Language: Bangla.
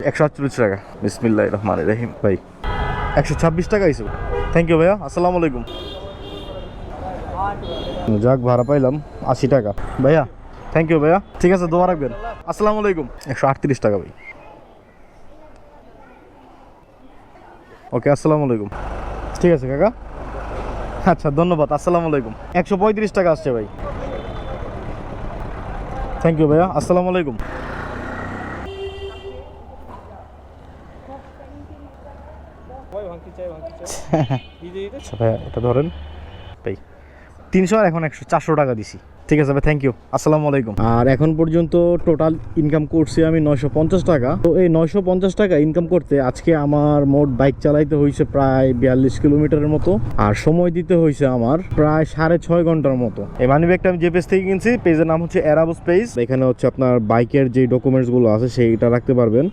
148 টাকা। বিসমিল্লাহির রহমানির রহিম। ভাই 126 টাকা হয়েছে। থ্যাংক ইউ ভাইয়া, আসসালামু আলাইকুম। যাক, ভাড়া পাইলাম 80 টাকা। ভাইয়া থ্যাংক ইউ ভাইয়া, ঠিক আছে, দোয়া রাখবেন। আসসালামু আলাইকুম। 138 টাকা ভাই। ওকে, আসসালামু আলাইকুম। ঠিক আছে কাকা, আচ্ছা ধন্যবাদ, আসসালামু আলাইকুম। 135 টাকা আসছে ভাই। থ্যাংক ইউ ভাইয়া, আসসালামু আলাইকুম। আচ্ছা ভাইয়া, এটা ধরেন ভাই 300 আর এখন 400 টাকা দিছি। ঠিক আছে ভাই, থ্যাংক ইউ, আসসালামু আলাইকুম। আর এখন পর্যন্ত টোটাল ইনকাম করছি আমি 950 টাকা। তো এই 950 টাকা ইনকাম করতে আজকে আমার মোট বাইক চালাইতে হয়েছে প্রায় 42 কিলোমিটারের মতো, আর সময় দিতে হয়েছে আমার প্রায় 6.5 ঘন্টার মতো। এই মানি ব্যাগটা আমি যে পেজ থেকে কিনছি, পেজের নাম হচ্ছে এরাবস পেজ। এখানে হচ্ছে আপনার বাইকের যে ডকুমেন্টস গুলো আছে সেইটা রাখতে পারবেন।